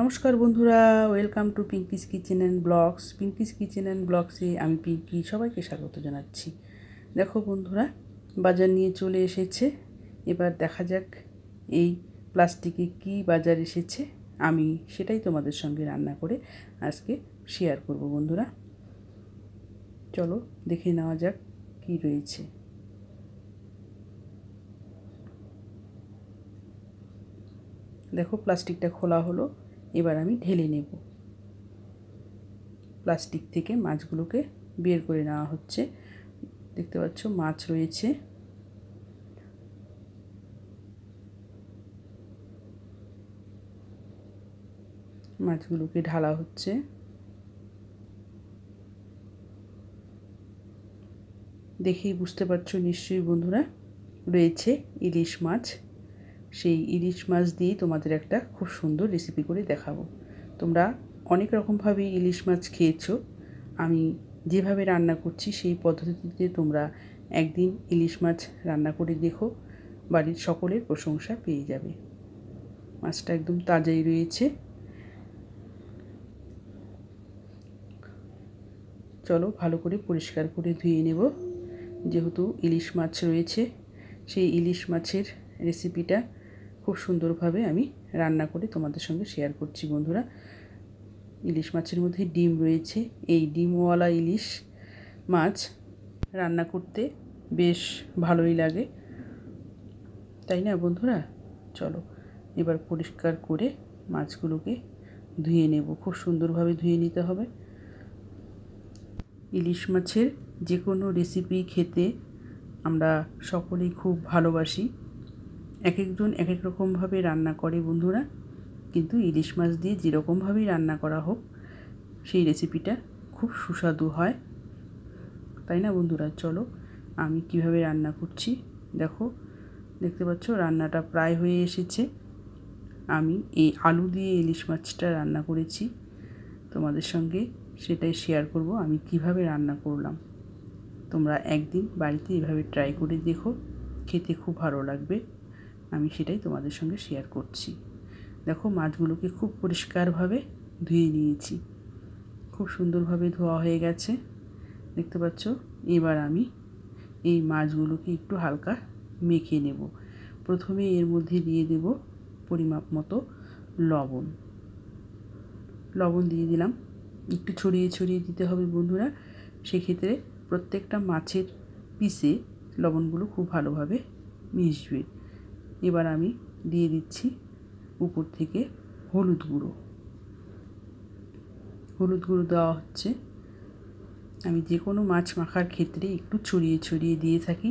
নমস্কার বন্ধুরা, welcome to Pinky's kitchen and blogs. Pinky's kitchen and ব্লগসে আমি পিঙ্কি সবাইকে স্বাগত জানাচ্ছি। দেখো বন্ধুরা, বাজার নিয়ে চলে এসেছে। এবার দেখা যাক এই প্লাস্টিকে কি বাজার এসেছে। আমি সেটাই তোমাদের সঙ্গে রান্না করে আজকে শেয়ার করব। বন্ধুরা চলো দেখে নেওয়া যাক কি রয়েছে। দেখো প্লাস্টিকটা খোলা হলো, এবার আমি ঢেলে নেব। প্লাস্টিক থেকে মাছগুলোকে বের করে নেওয়া হচ্ছে। দেখতে পাচ্ছ মাছ রয়েছে। মাছগুলোকে ঢালা হচ্ছে। দেখেই বুঝতে পারছো নিশ্চয়ই বন্ধুরা, রয়েছে ইলিশ মাছ। সেই ইলিশ মাছ দিয়েই তোমাদের একটা খুব সুন্দর রেসিপি করে দেখাবো। তোমরা অনেক রকমভাবেই ইলিশ মাছ খেয়েছো। আমি যেভাবে রান্না করছি সেই পদ্ধতিতে তোমরা একদিন ইলিশ মাছ রান্না করে দেখো, বাড়ির সকলের প্রশংসা পেয়ে যাবে। মাছটা একদম তাজাই রয়েছে। চলো ভালো করে পরিষ্কার করে ধুয়ে নেব। যেহেতু ইলিশ মাছ রয়েছে, সেই ইলিশ মাছের রেসিপিটা খুব সুন্দরভাবে আমি রান্না করে তোমাদের সঙ্গে শেয়ার করছি বন্ধুরা। ইলিশ মাছের মধ্যে ডিম রয়েছে। এই ডিমওয়ালা ইলিশ মাছ রান্না করতে বেশ ভালোই লাগে, তাই না বন্ধুরা? চলো এবার পরিষ্কার করে মাছগুলোকে ধুয়ে নেব। খুব সুন্দরভাবে ধুয়ে নিতে হবে। ইলিশ মাছের যে কোনো রেসিপি খেতে আমরা সকলেই খুব ভালোবাসি। এক একজন এক এক রকমভাবে রান্না করে বন্ধুরা, কিন্তু ইলিশ মাছ দিয়ে যেরকমভাবেই রান্না করা হোক সেই রেসিপিটা খুব সুস্বাদু হয়, তাই না বন্ধুরা? চলো আমি কিভাবে রান্না করছি দেখো। দেখতে পাচ্ছ রান্নাটা প্রায় হয়ে এসেছে। আমি এই আলু দিয়ে ইলিশ মাছটা রান্না করেছি, তোমাদের সঙ্গে সেটাই শেয়ার করব আমি কিভাবে রান্না করলাম। তোমরা একদিন বাড়িতে এভাবে ট্রাই করে দেখো, খেতে খুব ভালো লাগবে। আমি সেটাই তোমাদের সঙ্গে শেয়ার করছি। দেখো মাছগুলোকে খুব পরিষ্কারভাবে ধুয়ে নিয়েছি। খুব সুন্দরভাবে ধোয়া হয়ে গেছে, দেখতে পাচ্ছ। এবার আমি এই মাছগুলোকে একটু হালকা মেখে নেব। প্রথমে এর মধ্যে দিয়ে দেব পরিমাপ মতো লবণ। লবণ দিয়ে দিলাম। একটু ছড়িয়ে ছড়িয়ে দিতে হবে বন্ধুরা, সেক্ষেত্রে প্রত্যেকটা মাছের পিসে লবণগুলো খুব ভালোভাবে মিশবে। এবার আমি দিয়ে দিচ্ছি উপর থেকে হলুদ গুঁড়ো। হলুদ গুঁড়ো দেওয়া হচ্ছে। আমি যে কোনো মাছ মাখার ক্ষেত্রে একটু ছড়িয়ে ছড়িয়ে দিয়ে থাকি,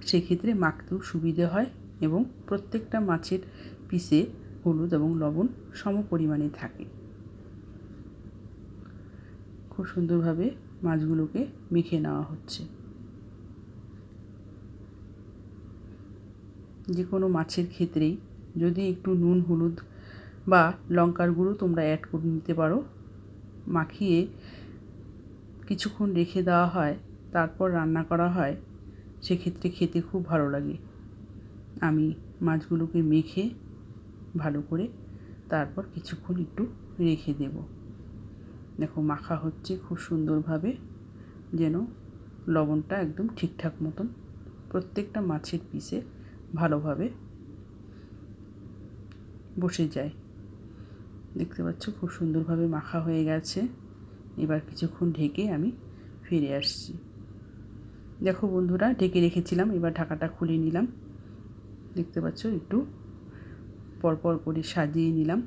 সেক্ষেত্রে মাখতেও সুবিধে হয় এবং প্রত্যেকটা মাছের পিসে হলুদ এবং লবণ সম পরিমাণে থাকে। খুব সুন্দরভাবে মাছগুলোকে মেখে নেওয়া হচ্ছে। যে কোনো মাছের ক্ষেত্রেই যদি একটু নুন হলুদ বা লঙ্কার গুঁড়ো তোমরা অ্যাড করে নিতে পারো। মাখিয়ে কিছুক্ষণ রেখে দেওয়া হয়, তারপর রান্না করা হয়, সেক্ষেত্রে খেতে খুব ভালো লাগে। আমি মাছগুলোকে মেখে ভালো করে তারপর কিছুক্ষণ একটু রেখে দেব। দেখো মাখা হচ্ছে খুব সুন্দরভাবে, যেন লবণটা একদম ঠিকঠাক মতন প্রত্যেকটা মাছের পিসে ভালোভাবে বসে যায়। দেখতে পাচ্ছ খুব সুন্দরভাবে মাখা হয়ে গেছে। এবার কিছুক্ষণ ঢেকে আমি ফিরে আসছি। দেখো বন্ধুরা, ঢেকে রেখেছিলাম, এবার ঢাকাটা খুলে নিলাম। দেখতে পাচ্ছ একটু পরপর করে সাজিয়ে নিলাম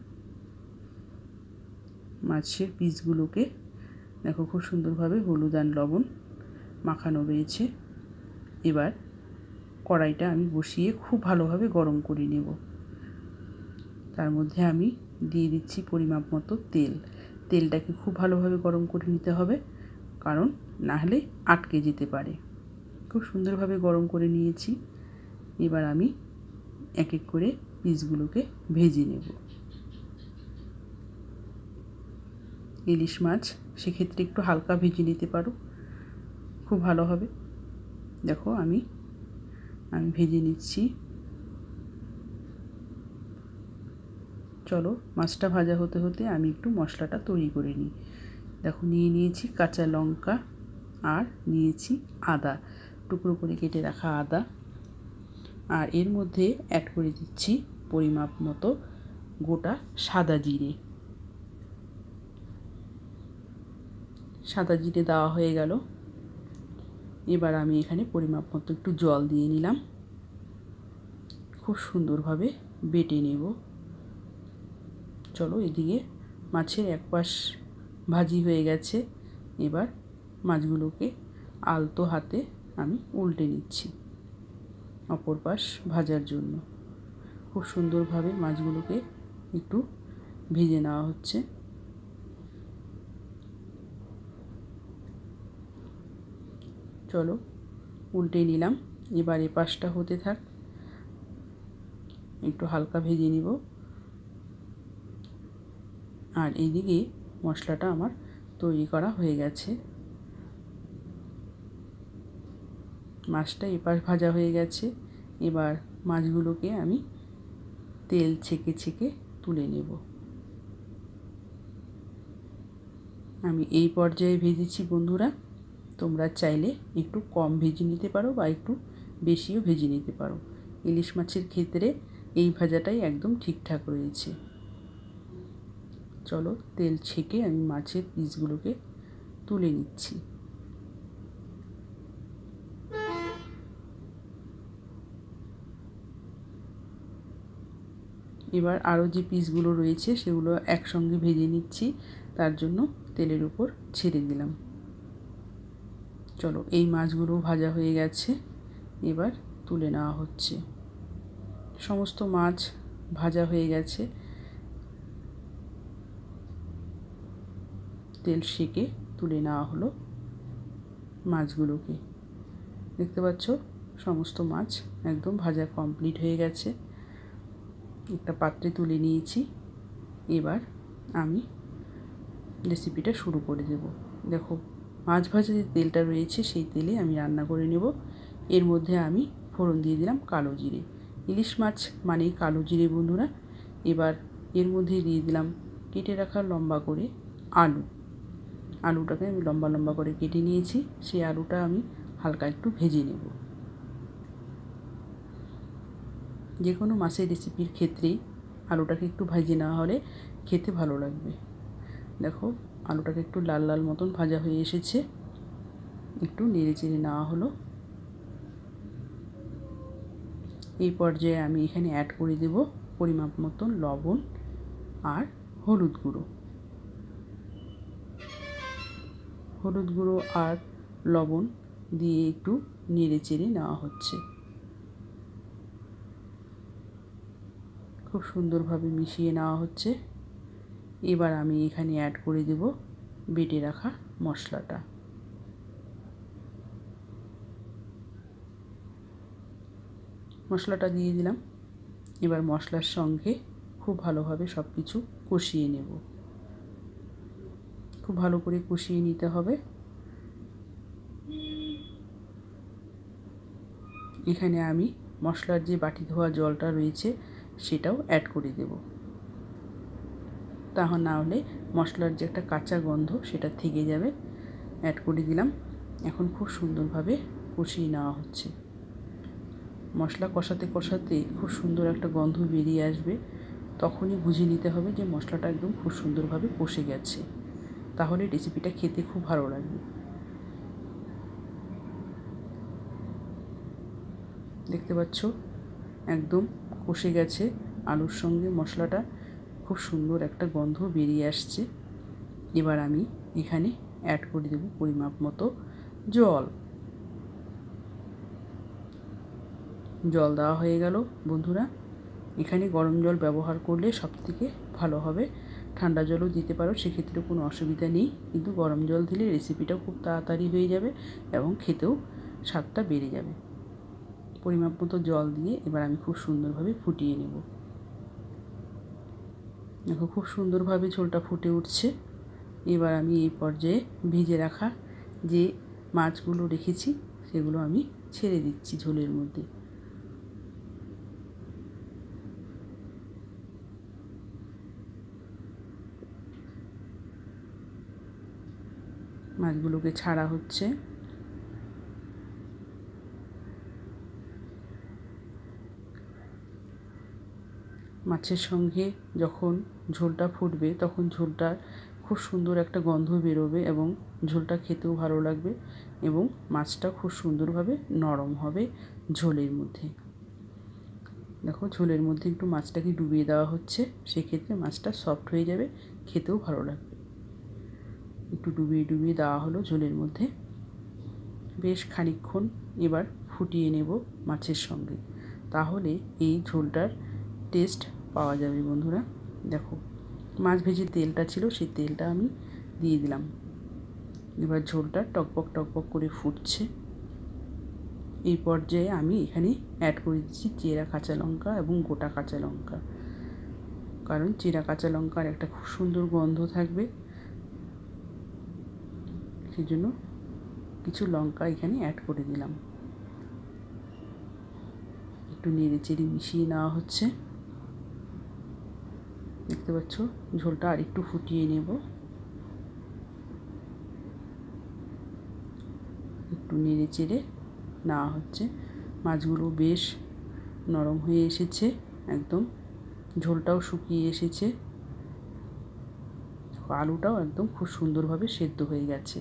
মাছের পিসগুলোকে। দেখো খুব সুন্দরভাবে হলুদ আর লবণ মাখানো রয়েছে। এবার কড়াইটা আমি বসিয়ে খুব ভালোভাবে গরম করে নেব। তার মধ্যে আমি দিয়ে দিচ্ছি পরিমাপ মতো তেল। তেলটাকে খুব ভালোভাবে গরম করে নিতে হবে, কারণ না হলে আটকে যেতে পারে। খুব সুন্দরভাবে গরম করে নিয়েছি। এবার আমি এক এক করে পিসগুলোকে ভেজে নেব। ইলিশ মাছ সেক্ষেত্রে একটু হালকা ভেজে নিতে পারো, খুব ভালো হবে। দেখো আমি ভেজে নিচ্ছি। চলো মাছটা ভাজা হতে হতে আমি একটু মশলাটা তৈরি করে নিই। দেখো নিয়ে নিয়েছি কাঁচা লঙ্কা আর নিয়েছি আদা, টুকরো করে কেটে রাখা আদা। আর এর মধ্যে অ্যাড করে দিচ্ছি পরিমাপ মতো গোটা সাদা জিরে। সাদা জিরে দেওয়া হয়ে গেল। এবার আমি এখানে পরিমাপ মতো একটু জল দিয়ে নিলাম। খুব সুন্দরভাবে বেটে নেব। চলো এদিকে মাছের এক পাশ ভাজি হয়ে গেছে। এবার মাছগুলোকে আলতো হাতে আমি উল্টে নিচ্ছি অপর পাশ ভাজার জন্য। খুব সুন্দরভাবে মাছগুলোকে একটু ভেজে নেওয়া হচ্ছে। চলো উল্টে নিলাম। এবার এ পাশটা হতে থাক, একটু হালকা ভেজে নিব। আর এইদিকে মশলাটা আমার তৈরি করা হয়ে গেছে। মাছটা এপাশ ভাজা হয়ে গেছে। এবার মাছগুলোকে আমি তেল ছেঁকে ছেঁকে তুলে নেব। আমি এই পর্যায়ে ভেজেছি বন্ধুরা, তোমরা চাইলে একটু কম ভেজে নিতে পারো বা একটু বেশিও ভেজে নিতে পারো। ইলিশ মাছের ক্ষেত্রে এই ভাজাটাই একদম ঠিকঠাক রয়েছে। চলো তেল ছেঁকে আমি মাছের পিসগুলোকে তুলে নিচ্ছি। এবার আরও যে পিসগুলো রয়েছে সেগুলো একসঙ্গে ভেজে নিচ্ছি, তার জন্য তেলের উপর ছেড়ে দিলাম। চলো এই মাছগুলো ভাজা হয়ে গেছে, এবার তুলে নেওয়া হচ্ছে। সমস্ত মাছ ভাজা হয়ে গেছে। তেল সেঁকে তুলে নেওয়া হলো মাছগুলোকে। দেখতে পাচ্ছ সমস্ত মাছ একদম ভাজা কমপ্লিট হয়ে গেছে। একটা পাত্রে তুলে নিয়েছি। এবার আমি রেসিপিটা শুরু করে দেব। দেখো মাছ ভাজা যে তেলটা রয়েছে সেই তেলে আমি রান্না করে নেব। এর মধ্যে আমি ফোড়ন দিয়ে দিলাম কালো জিরে। ইলিশ মাছ মানেই কালো জিরে বন্ধুরা। এবার এর মধ্যে দিয়ে দিলাম কেটে রাখা লম্বা করে আলু। আলুটাকে আমি লম্বা লম্বা করে কেটে নিয়েছি। সেই আলুটা আমি হালকা একটু ভেজে নেব। যে কোনো মাছের রেসিপির ক্ষেত্রেই আলুটাকে একটু ভেজে নেওয়া হলে খেতে ভালো লাগবে। দেখো আলুটাকে একটু লাল লাল মতন ভাজা হয়ে এসেছে। একটু নেড়ে চেড়ে নেওয়া হলো। এই পর্যায়ে আমি এখানে অ্যাড করে দেব পরিমাপ মতন লবণ আর হলুদ গুঁড়ো। হলুদ গুঁড়ো আর লবণ দিয়ে একটু নেড়ে চেড়ে নেওয়া হচ্ছে। খুব সুন্দরভাবে মিশিয়ে নেওয়া হচ্ছে। এবার আমি এখানে অ্যাড করে দেব বেটে রাখা মশলাটা। মশলাটা দিয়ে দিলাম। এবার মশলার সঙ্গে খুব ভালোভাবে সব কিছু কষিয়ে নেব। খুব ভালো করে কষিয়ে নিতে হবে। এখানে আমি মশলার যে বাটি ধোয়া জলটা রয়েছে সেটাও অ্যাড করে দেব। তা না হলে মশলার যে একটা কাঁচা গন্ধ সেটা থেকে যাবে। অ্যাড করে দিলাম। এখন খুব সুন্দরভাবে কষিয়ে নেওয়া হচ্ছে। মশলা কষাতে কষাতে খুব সুন্দর একটা গন্ধ বেরিয়ে আসবে। তখনই বুঝে নিতে হবে যে মশলাটা একদম খুব সুন্দরভাবে কষে গেছে। তাহলে রেসিপিটা খেতে খুব ভালো লাগবে। দেখতে পাচ্ছ একদম কষে গেছে। আলুর সঙ্গে মশলাটা খুব সুন্দর একটা গন্ধ বেরিয়ে আসছে। এবার আমি এখানে অ্যাড করে দেব পরিমাপ মতো জল। জল দেওয়া হয়ে গেল বন্ধুরা। এখানে গরম জল ব্যবহার করলে সবথেকে ভালো হবে। ঠান্ডা জলও দিতে পারো, সেক্ষেত্রে কোনো অসুবিধা নেই। কিন্তু গরম জল দিলে রেসিপিটাও খুব তাড়াতাড়ি হয়ে যাবে এবং খেতেও স্বাদটা বেড়ে যাবে। পরিমাপ মতো জল দিয়ে এবার আমি খুব সুন্দরভাবে ফুটিয়ে নেব। দেখো খুব সুন্দরভাবে ঝোলটা ফুটে উঠছে। এবার আমি এই পর্যায়ে ভেজে রাখা যে মাছগুলো রেখেছি সেগুলো আমি ছেড়ে দিচ্ছি ঝোলের মধ্যে। মাছগুলোকে ছাড়া হচ্ছে। মাছের সঙ্গে যখন ঝোলটা ফুটবে তখন ঝোলটার খুব সুন্দর একটা গন্ধ বেরোবে এবং ঝোলটা খেতেও ভালো লাগবে এবং মাছটা খুব সুন্দরভাবে নরম হবে ঝোলের মধ্যে। দেখো ঝোলের মধ্যে একটু মাছটাকে ডুবিয়ে দেওয়া হচ্ছে, সেক্ষেত্রে মাছটা সফট হয়ে যাবে, খেতেও ভালো লাগবে। একটু ডুবিয়ে ডুবিয়ে দেওয়া হলো ঝোলের মধ্যে। বেশ খানিকক্ষণ এবার ফুটিয়ে নেব মাছের সঙ্গে, তাহলে এই ঝোলটার টেস্ট পাওয়া যাবে বন্ধুরা। দেখো মাছ ভেজে তেলটা ছিল, সেই তেলটা আমি দিয়ে দিলাম। এবার ঝোলটা টকবক টকবক করে ফুটছে। এই পর্যায়ে আমি এখানে অ্যাড করে দিচ্ছি চেরা কাঁচা লঙ্কা এবং গোটা কাঁচা লঙ্কা, কারণ চেরা কাঁচা লঙ্কার একটা খুব সুন্দর গন্ধ থাকবে, সেই জন্য কিছু লঙ্কা এখানে অ্যাড করে দিলাম। একটু নেড়ে চেড়ে মিশিয়ে নেওয়া হচ্ছে। দেখতে পাচ্ছ ঝোলটা আর একটু ফুটিয়ে নেব। একটু নেড়ে চেড়ে নেওয়া হচ্ছে। মাছগুলো বেশ নরম হয়ে এসেছে, একদম ঝোলটাও শুকিয়ে এসেছে, আলুটাও একদম খুব সুন্দরভাবে সেদ্ধ হয়ে গেছে।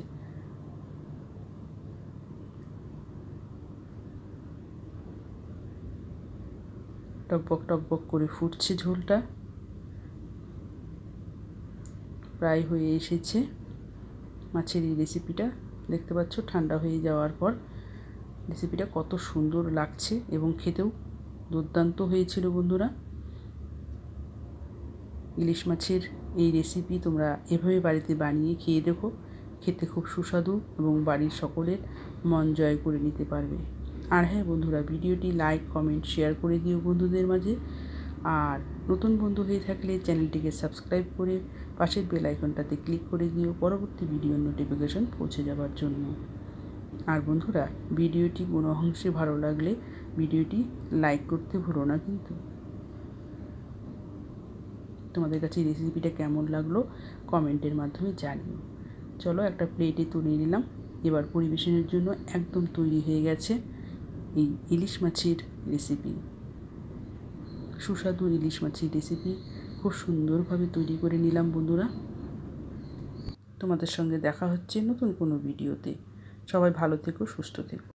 টকবক টকবক করে ফুটছে ঝোলটা, প্রায় হয়ে এসেছে। মাছের এই রেসিপিটা দেখতে পাচ্ছ ঠান্ডা হয়ে যাওয়ার পর রেসিপিটা কত সুন্দর লাগছে এবং খেতেও দুর্দান্ত হয়েছিল বন্ধুরা। ইলিশ মাছের এই রেসিপি তোমরা এভাবে বাড়িতে বানিয়ে খেয়ে দেখো, খেতে খুব সুস্বাদু এবং বাড়ির সকলের মন জয় করে নিতে পারবে। আর হ্যাঁ বন্ধুরা, ভিডিওটি লাইক কমেন্ট শেয়ার করে দিও বন্ধুদের মাঝে। আর নতুন বন্ধু হয়ে থাকলে চ্যানেলটিকে সাবস্ক্রাইব করে পাশের বেল আইকনটাতে ক্লিক করে দিও পরবর্তী ভিডিওর নোটিফিকেশন পৌঁছে যাওয়ার জন্য। আর বন্ধুরা, ভিডিওটি কোনো অংশে ভালো লাগলে ভিডিওটি লাইক করতে ভুলো না কিন্তু। তোমাদের কাছে রেসিপিটা কেমন লাগলো কমেন্টের মাধ্যমে জানিও। চলো একটা প্লেটে তুলে নিলাম। এবার পরিবেশনের জন্য একদম তৈরি হয়ে গেছে এই ইলিশ মাছের রেসিপি। সুস্বাদু ইলিশ মাছের রেসিপি খুব সুন্দরভাবে তৈরি করে নিলাম বন্ধুরা। তোমাদের সঙ্গে দেখা হচ্ছে নতুন কোনো ভিডিওতে। সবাই ভালো থেকো, সুস্থ থেকো।